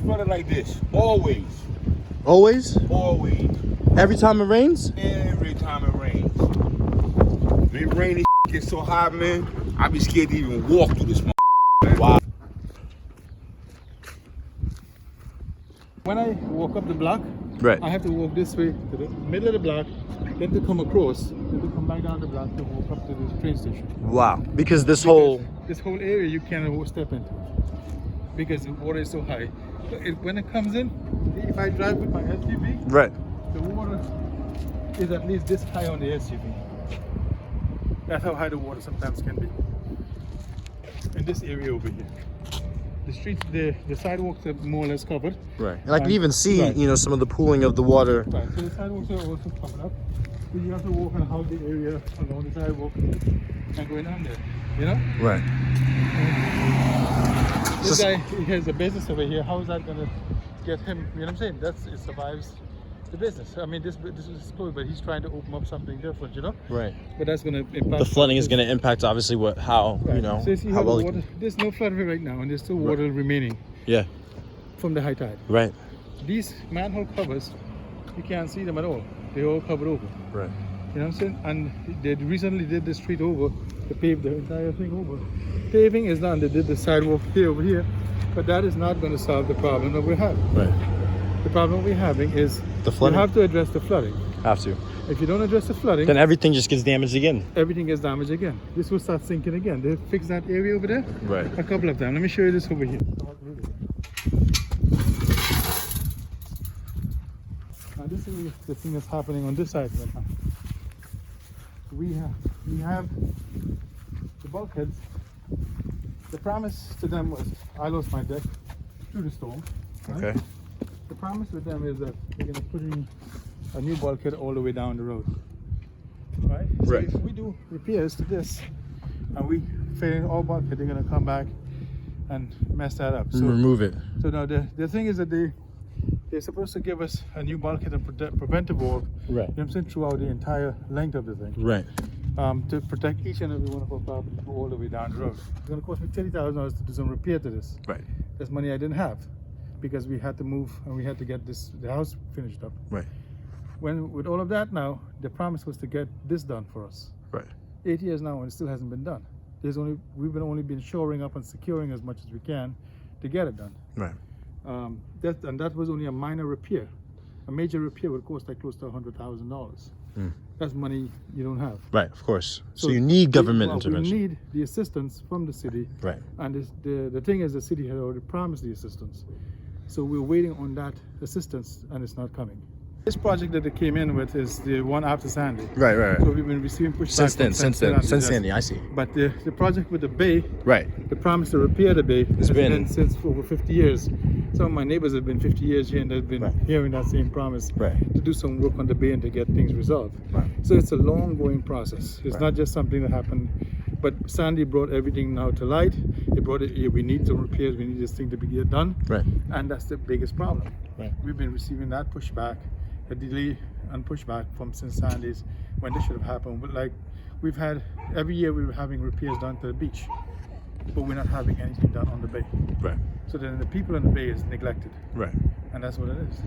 flooded like this. Always. Always? Always. Every time it rains? Every time it rains. When it rains, this gets so hot, man, I be scared to even walk through this, man. Wow. When I walk up the block, Right. I have to walk this way to the middle of the block, then to come across, then to come back down the block to walk up to the train station. Wow. Because this whole... This whole area you cannot step into because the water is so high. So when it comes in, if I drive with my SUV, Right. the water is at least this high on the SUV. That's how high the water sometimes can be. In this area over here. The streets, the sidewalks are more or less covered. Right. And I can even see, you know, some of the pooling of the water. Right, so the sidewalks are also covered up. So you have to walk on a housing area along the sidewalk and going down there, you know? Right. This guy, he has a business over here. How is that going to get him, you know what I'm saying? It survives the business. I mean, this is closed, but he's trying to open up something different, you know? Right. But that's going to impact. The flooding is going to impact, obviously, you know, so you see how how well... the water, there's no flooding right now, and there's still water remaining Yeah. from the high tide. Right. These manhole covers, you can't see them at all. They're all covered over. Right. You know what I'm saying? And they recently did the street over to pave the entire thing over. Paving is done. They did the sidewalk here over here, but that is not going to solve the problem that we're having. Right. The problem we're having is The flooding? you have to address the flooding. Have to. If you don't address the flooding, Then everything just gets damaged again. everything gets damaged again. This will start sinking again. They fixed that area over there Right. a couple of times. Let me show you this over here. Now this is the thing that's happening on this side right now. We have the bulkheads. The promise to them was, I lost my deck through the storm. Right? Okay. The promise with them is that they're going to put in a new bulkhead all the way down the road. Right? Right. So if we do repairs to this and we fail in all bulkhead, they're going to come back and mess that up. So, Remove it. so now the thing is that they're supposed to give us a new bulkhead and preventive wall, Right. you know what I'm saying, throughout the entire length of the thing. Right. To protect each and every one of our properties all the way down the road. It's going to cost me $30,000 to do some repair to this. Right. That's money I didn't have because we had to move and we had to get the house finished up. Right. When with all of that now, the promise was to get this done for us. Right. 8 years now and it still hasn't been done. We've only been shoring up and securing as much as we can to get it done. Right. That was only a minor repair. A major repair would cost like close to $100,000. That's money you don't have. Right, of course. So you need government intervention. We need the assistance from the city. Right. And the thing is, the city had already promised the assistance. So we're waiting on that assistance and it's not coming. This project that they came in with is the one after Sandy. Right. So we've been receiving pushback Since Sandy, I see. But the project with the bay, Right. the promise to repair the bay, has been- been since over 50 years. Some of my neighbors have been 50 years here and they've been hearing that same promise to do some work on the bay and to get things resolved. Right. So it's a long going process. It's not just something that happened, but Sandy brought everything now to light. It brought it here. We need some repairs. We need this thing to be get done. Right. And that's the biggest problem. Right. We've been receiving that pushback, a delay and pushback from since Sandy's when this should have happened. But like we've had every year, we were having repairs done to the beach, but we're not having anything done on the bay. Right. So then the people on the bay is neglected, Right. and that's what it is.